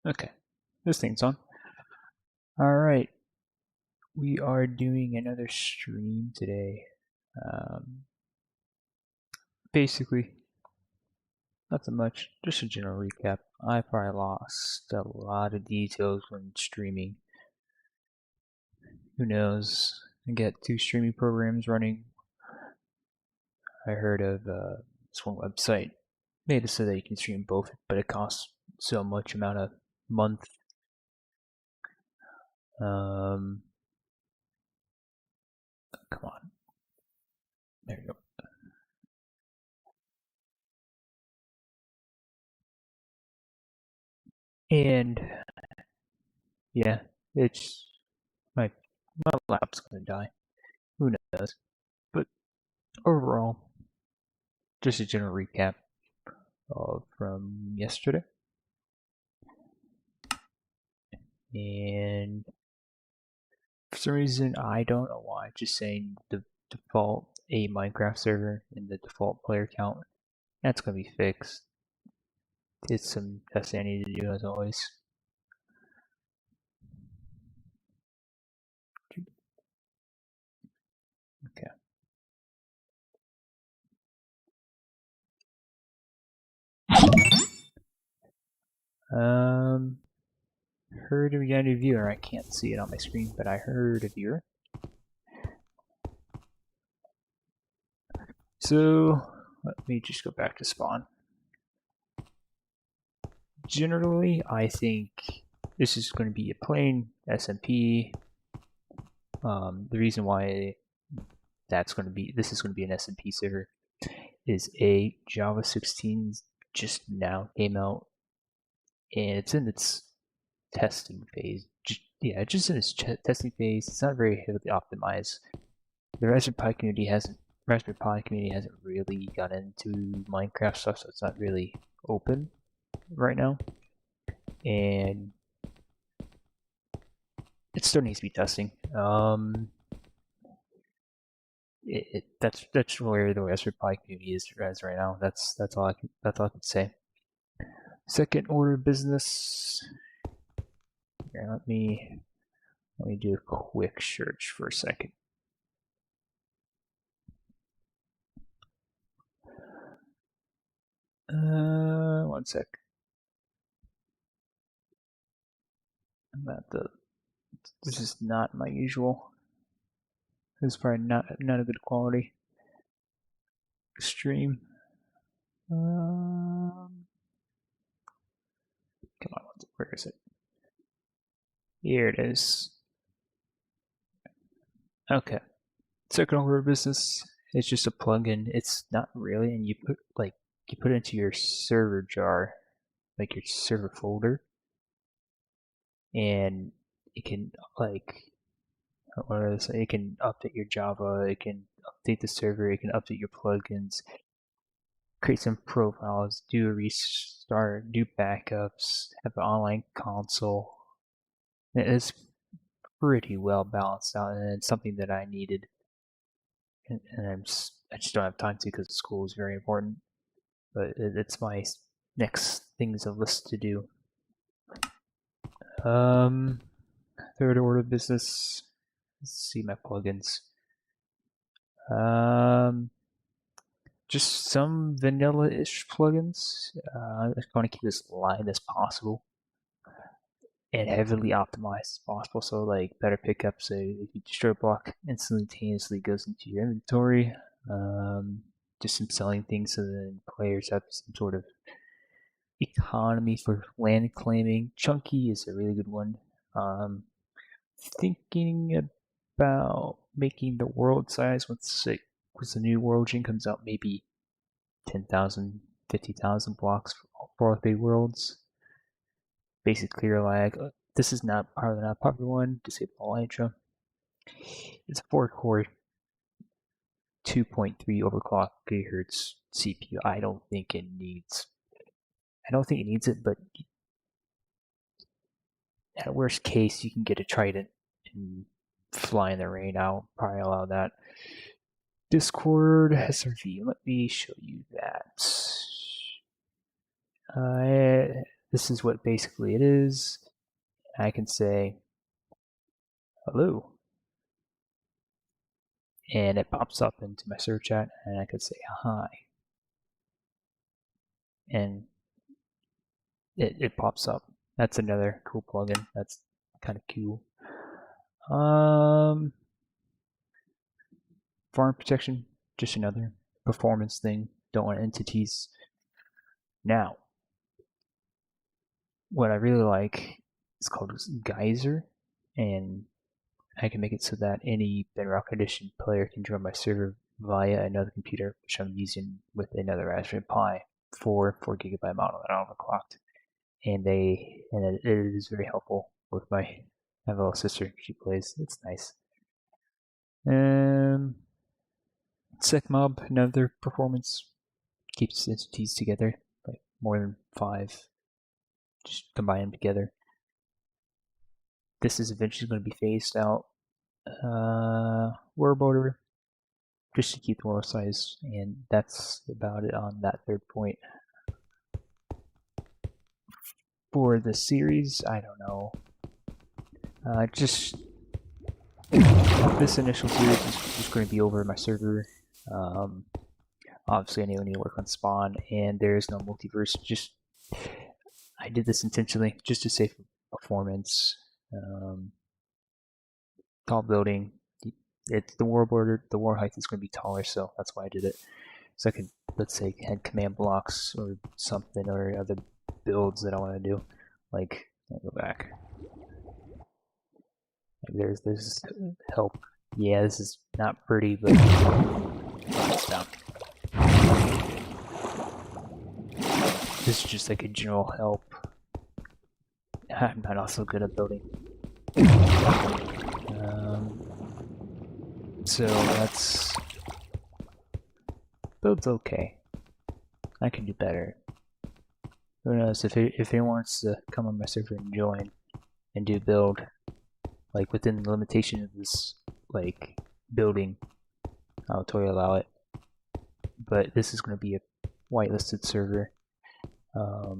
Okay, this thing's on. Alright, we are doing another stream today. Basically, nothing much, just a general recap. I probably lost a lot of details when streaming. Who knows? I get 2 streaming programs running. I heard of this one website made it so that you can stream both, but it costs so much amount a month. Come on. There you go. And yeah, it's my laptop's gonna die. Who knows? But overall, just a general recap from yesterday. And for some reason, I don't know why, just saying the default a Minecraft server and the default player count, that's gonna be fixed. It's some testing I need to do as always. Okay. Heard we got a new viewer. I can't see it on my screen, but I heard a viewer. So let me just go back to spawn. Generally, I think this is going to be a plain SMP. The reason why this is going to be an SMP server is Java 16 just now came out, and it's in its testing phase. Just in its testing phase. It's not very heavily optimized. The Raspberry Pi community hasn't really gotten into Minecraft stuff, so it's not really open right now, and it still needs to be testing. That's where the Raspberry Pi community is right now. That's all I can say. Second order business. Here, let me do a quick search for a second. One sec. This is not my usual. This is probably not a good quality stream. Come on, where is it? Here it is. Okay. Second order business. It's just a plugin. It's not really, and you put it into your server jar, like your server folder, and it can it can update your Java, it can update the server, it can update your plugins, create some profiles, do a restart, do backups, have an online console. It's pretty well balanced out, and it's something that I needed, and I just don't have time to because school is very important. But it's my next things of list to do. Third order business. Let's see my plugins. Just some vanilla-ish plugins. I want to keep this light as possible and heavily optimized as possible. So like better pickups. So if you destroy a block, instantaneously goes into your inventory. Just some selling things so then players have some sort of economy for land claiming. Chunky is a really good one. Thinking about making the world size once the new world gen comes out, maybe 10,000, 50,000 blocks for all 3 worlds. Basic clear lag. This is not a popular one. Disable Elytra. It's a 4-core 2.3 overclock gigahertz CPU. I don't think it needs it, but at worst case, you can get a Trident and fly in the rain. I'll probably allow that. Discord SRV. Let me show you that. this is what basically it is. I can say hello, and it pops up into my server chat, and I could say hi, and it pops up. That's another cool plugin. That's kind of cool. Farm protection, just another performance thing. Don't want entities. Now, what I really like is called Geyser, and I can make it so that any Bedrock Edition player can join my server via another computer, which I'm using with another Raspberry Pi 4GB model that I overclocked. And it is very helpful with my little sister. She plays. It's nice. SecMob, another performance, keeps entities together, like more than 5. Just combine them together. This is eventually going to be phased out. World border, just to keep the world size, and that's about it on that third point. For the series, I don't know. Just this initial series is just going to be over my server. Obviously, I need to work on spawn, and there is no multiverse. Just I did this intentionally just to save performance. Tall building. It's the war border. The war height is going to be taller, so that's why I did it. So I could, let's say, add command blocks or something, or other builds that I want to do. Like, I'll go back. Like there's help. Yeah, this is not pretty, but it's down. This is just like a general help. I'm not also good at building. So that's build's okay. I can do better. Who knows if he wants to come on my server and join and do build, like within the limitation of this like building, I'll totally allow it. But this is going to be a whitelisted server. But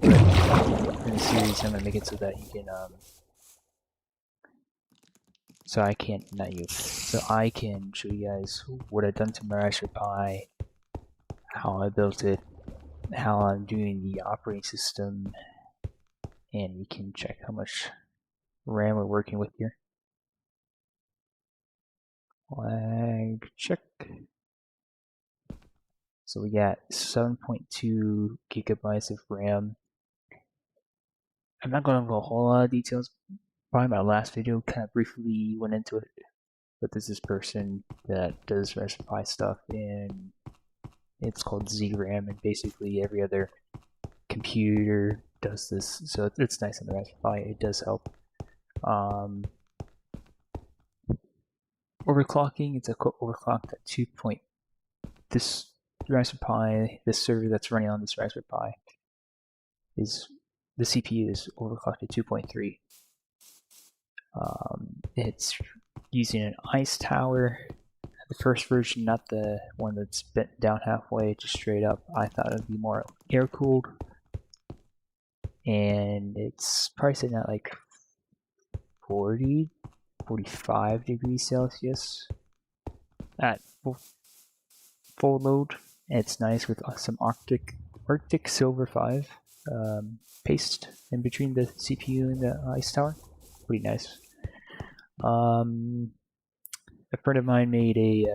in the series, I'm going to make it so that you can so I can show you guys what I've done to my Raspberry Pi, how I built it, how I'm doing the operating system, and you can check how much RAM we're working with here. Flag check. So we got 7.2 gigabytes of RAM. I'm not going to go a whole lot of details. Probably my last video kind of briefly went into it, but there's this person that does Raspberry Pi stuff, and it's called ZRAM, and basically every other computer does this, so it's nice on the Raspberry Pi. It does help. Overclocking, it's overclocked at 2. This Raspberry Pi, this server that's running on this Raspberry Pi, is the CPU is overclocked at 2.3. It's using an Ice Tower, the first version, not the one that's bent down halfway, just straight up. I thought it would be more air cooled, and it's probably sitting at like 45 degrees Celsius at full load. It's nice with some Arctic Silver 5 paste in between the CPU and the Ice Tower. Pretty nice. A friend of mine made a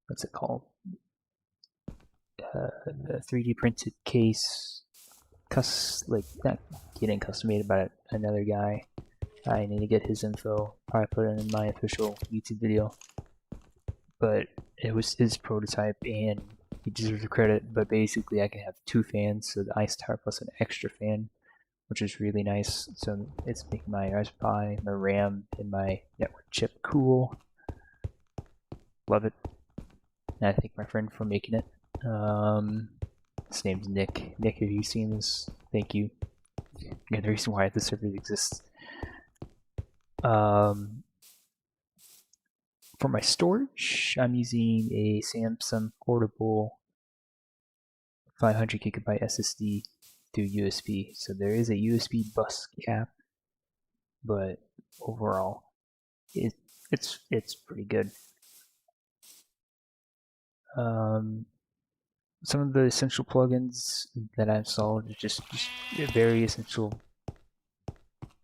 what's it called? A 3D printed case, like not getting custom made by another guy. I need to get his info. Probably put it in my official YouTube video. But it was his prototype, and he deserves the credit. But basically, I can have 2 fans, so the Ice Tower plus an extra fan, which is really nice. So it's making my Raspberry Pi, my RAM, and my network chip cool. Love it. And I thank my friend for making it. His name's Nick. Nick, have you seen this? Thank you. You're the reason why this server exists. For my storage, I'm using a Samsung portable 500 gigabyte SSD through USB. So there is a USB bus cap, but overall, it's pretty good. Some of the essential plugins that I've installed are just very essential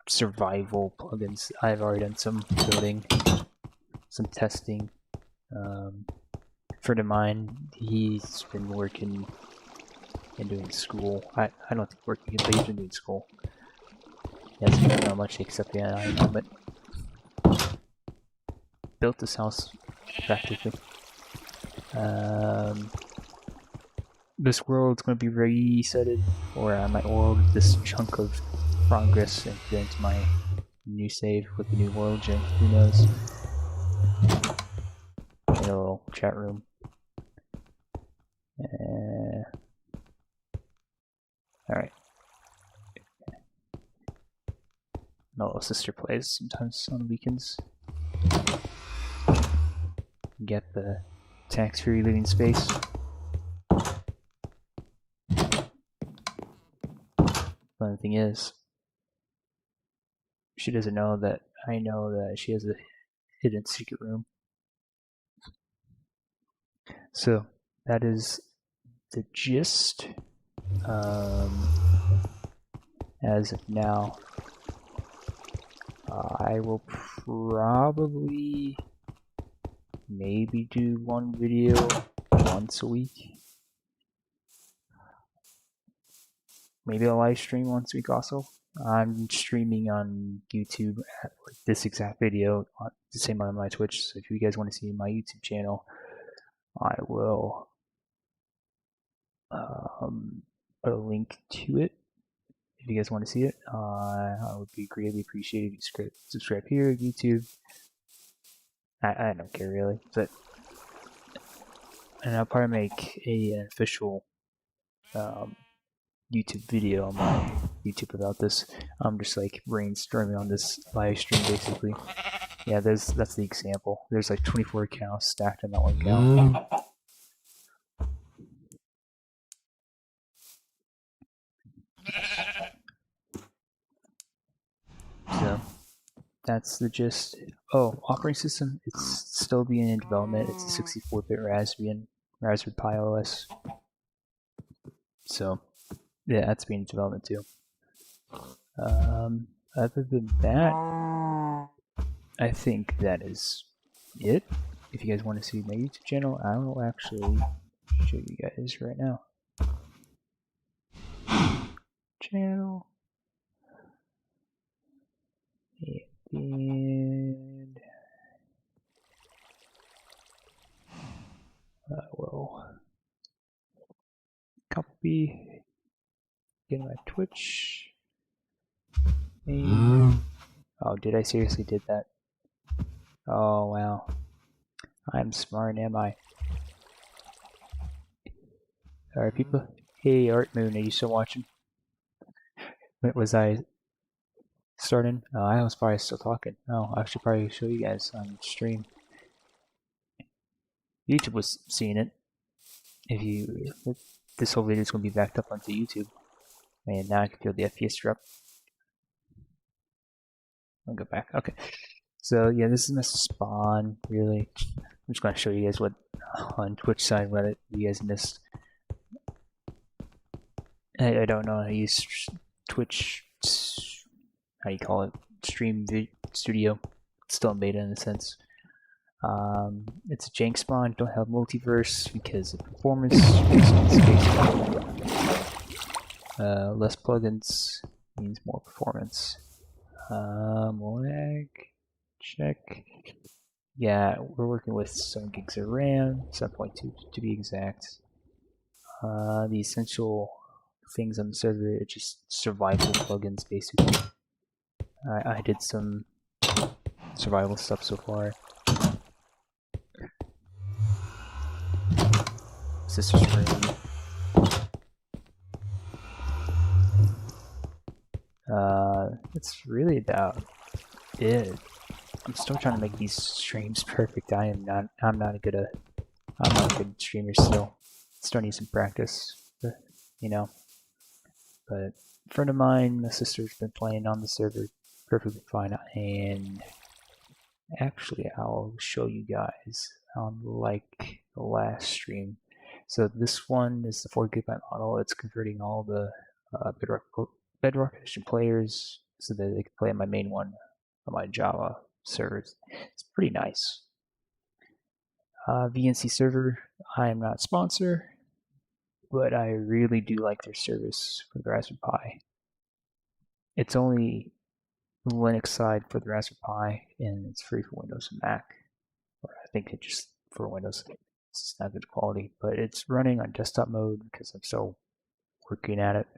survival plugins. I've already done some building, some testing. A friend of mine, he's been working and doing school. I don't think working, but he's been doing school. He hasn't done much except the NI, but built this house practically. This world's going to be resetted, or I might world this chunk of progress and get into my new save with the new world gen. Who knows? In a little chat room. Alright. My little sister plays sometimes on the weekends. Get the tax-free living space. But the thing is, she doesn't know that I know that she has a hidden secret room. So that is the gist. As of now, I will probably maybe do one video once a week. Maybe a live stream once a week also. I'm streaming on YouTube at this exact video, the same on my Twitch. So if you guys want to see my YouTube channel, I will put a link to it. If you guys want to see it, I would be greatly appreciated if you subscribe here, YouTube. I don't care really, but and I'll probably make an official YouTube video on my YouTube about this. I'm just like brainstorming on this live stream basically. Yeah, that's the example. There's like 24 accounts stacked on that one account. So that's the gist. Oh, operating system, it's still being in development. It's a 64-bit Raspberry Pi OS. So yeah, that's being in development too. Other than that, I think that is it. If you guys want to see my YouTube channel, I will actually show you guys right now. Channel. And I will copy, get my Twitch. And, oh, did I seriously did that? Oh, wow. I'm smart, am I? Alright, people. Hey, Art Moon, are you still watching? Was I starting? I was probably still talking. Oh, I should probably show you guys on stream. YouTube was seeing it. This whole video is going to be backed up onto YouTube. And now I can feel the FPS drop. I'll go back. Okay. So yeah, this is my spawn. Really, I'm just going to show you guys what on Twitch side what you guys missed. I don't know how to use Twitch. How do you call it? Stream Studio. It's still in beta in a sense. It's a jank spawn. Don't have multiverse because of performance. Less plugins means more performance. Lag check. Yeah, we're working with 7 gigs of RAM, 7.2 to be exact. The essential things on the server are just survival plugins basically. I did some survival stuff so far. Sister's room. It's really about it. I'm still trying to make these streams perfect. I'm not a good streamer still. Still need some practice. you know. But a friend of mine, my sister's been playing on the server perfectly fine, and actually I'll show you guys on like the last stream. So this one is the 4 GB model. It's converting all the Bedrock Edition players so that they can play on my main one on my Java servers. It's pretty nice. VNC server, I am not a sponsor, but I really do like their service for the Raspberry Pi. It's only Linux side for the Raspberry Pi, and it's free for Windows and Mac. Or I think it just for Windows. It's not good quality, but it's running on desktop mode because I'm still working at it.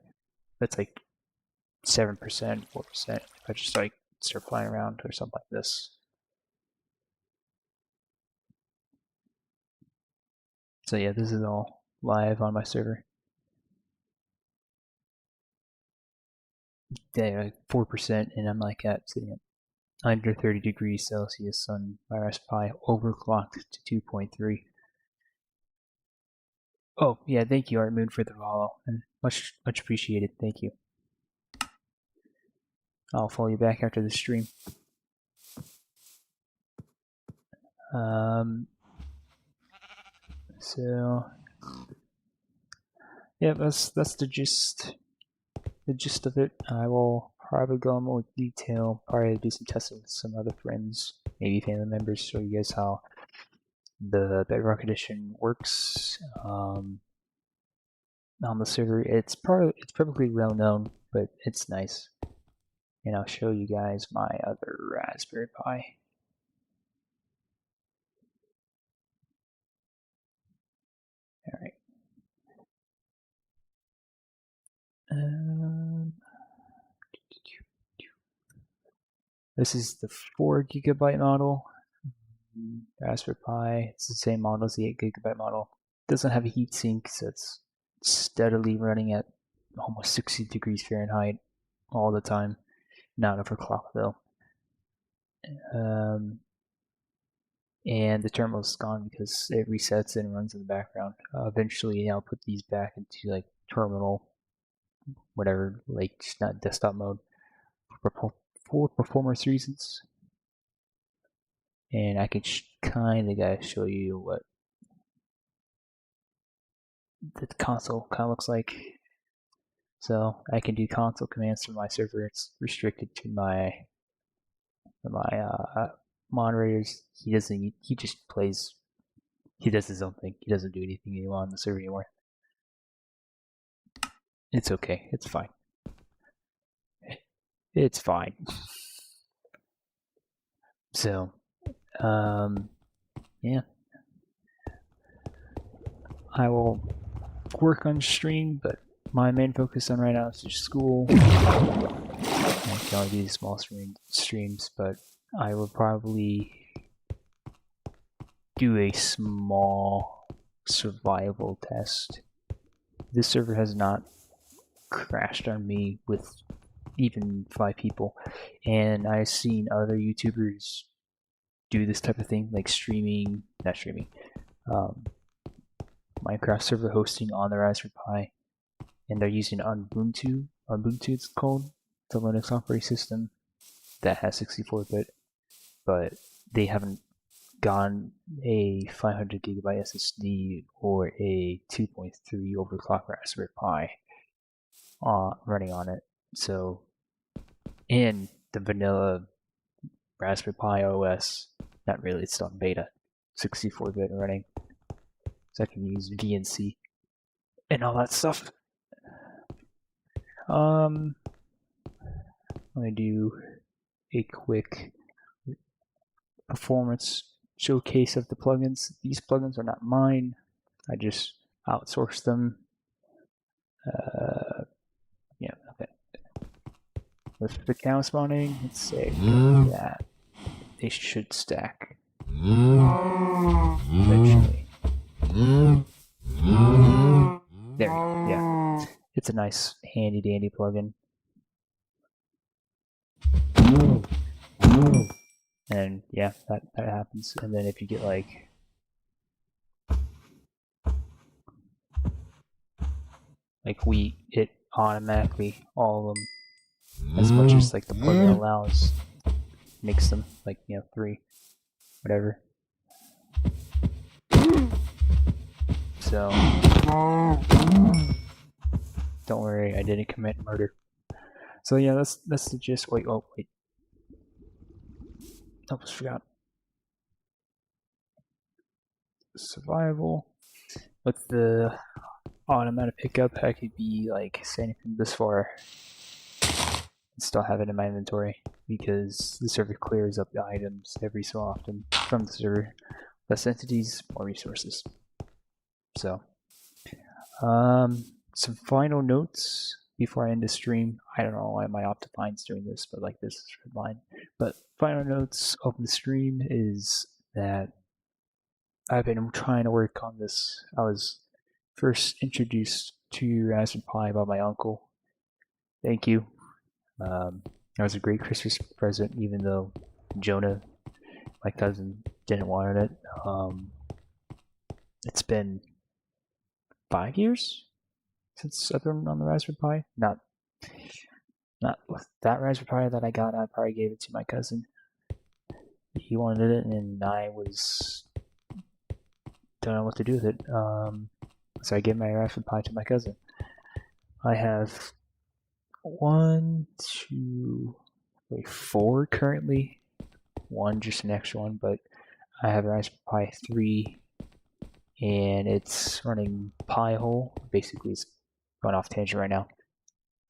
That's like 7%, 4%. If I just like start flying around or something like this. So yeah, this is all live on my server. Yeah, like 4%, and I'm like sitting at under 30 degrees Celsius on my Raspberry Pi, overclocked to 2.3. Oh yeah, thank you, Art Moon, for the follow. Much appreciated. Thank you. I'll follow you back after the stream. So yeah, that's the gist of it. I will probably go in more detail, probably do some testing with some other friends, maybe family members, show you guys how the Bedrock Edition works on the server. It's perfectly well known, but it's nice. And I'll show you guys my other Raspberry Pi. All right. This is the 4 GB model. Raspberry Pi. It's the same model as the 8 GB model. It doesn't have a heatsink, so it's steadily running at almost 60 degrees Fahrenheit all the time. Not overclocked though. And the terminal's gone because it resets and runs in the background. Eventually, I'll put these back into like terminal, whatever, like just not desktop mode for performance reasons. And I can kind of show you what the console kind of looks like. So I can do console commands from my server. It's restricted to my moderators. He doesn't. He just plays. He does his own thing. He doesn't do anything anymore on the server anymore. It's okay. It's fine. It's fine. So, yeah. I will work on stream, but my main focus on right now is just school. I can only do small streams, but I will probably do a small survival test. This server has not crashed on me with even 5 people, and I've seen other YouTubers do this type of thing, like Minecraft server hosting on the Raspberry Pi, and they're using Ubuntu. Ubuntu it's called. It's a Linux operating system that has 64-bit, but they haven't gone a 500 gigabyte SSD or a 2.3 overclock Raspberry Pi running on it. So, and the vanilla Raspberry Pi OS, not really, it's on beta, 64-bit running. So I can use VNC and all that stuff. Let me do a quick performance showcase of the plugins. These plugins are not mine. I just outsourced them. Yeah, okay. With the cow spawning, let's say that they should stack eventually. There we go, yeah. It's a nice handy dandy plugin. And yeah, that happens. And then if you get like like it automatically all of them as much as like the plugin allows, makes them like 3, whatever. So don't worry, I didn't commit murder. So yeah, that's the gist. Wait, almost forgot. Survival with the automatic pickup, I could be like saying this far and still have it in my inventory because the server clears up the items every so often from the server. Less entities, more resources. So, some final notes before I end the stream. I don't know why my Optifine's doing this, but like this is mine. But final notes of the stream is that I've been trying to work on this. I was first introduced to Raspberry Pi by my uncle. Thank you. That was a great Christmas present, even though Jonah, my cousin, didn't want it. It's been 5 years since I've been on the Raspberry Pi. Not with that Raspberry Pi that I got. I probably gave it to my cousin. He wanted it, and I don't know what to do with it. So I gave my Raspberry Pi to my cousin. I have 4 currently. One just an extra one, but I have a Raspberry Pi 3, and it's running Pi-hole. Basically, it's going off tangent right now.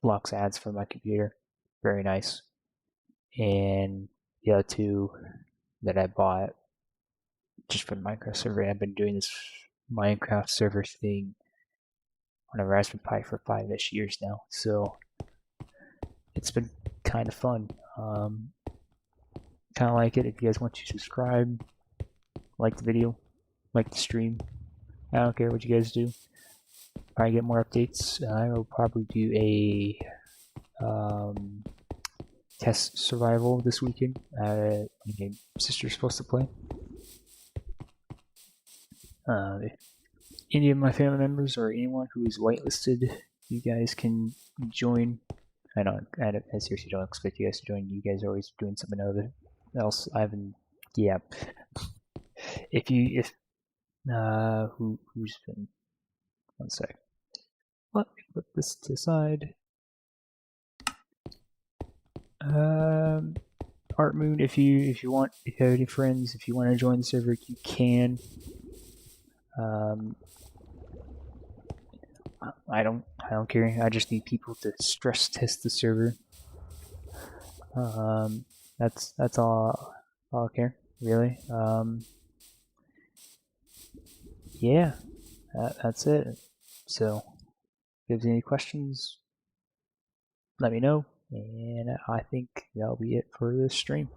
Blocks ads from my computer. Very nice. And the other 2 that I bought just for the Minecraft server. I've been doing this Minecraft server thing on a Raspberry Pi for 5-ish years now, so it's been kind of fun. Kind of like it. If you guys want to subscribe, like the video, like the stream, I don't care what you guys do. Probably get more updates. I will probably do a test survival this weekend. My sister's supposed to play. Any of my family members or anyone who is whitelisted, you guys can join. I seriously don't expect you guys to join. You guys are always doing something else. I haven't. Yeah. Who's been? One sec. Let me put this to the side. Art Moon, if you have any friends, if you want to join the server, you can. I don't care. I just need people to stress test the server. That's all I care, really. Yeah, that's it. So, if there's any questions, let me know. And I think that'll be it for this stream.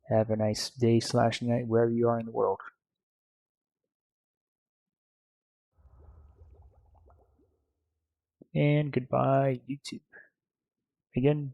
Have a nice day / night wherever you are in the world. And goodbye, YouTube. Again,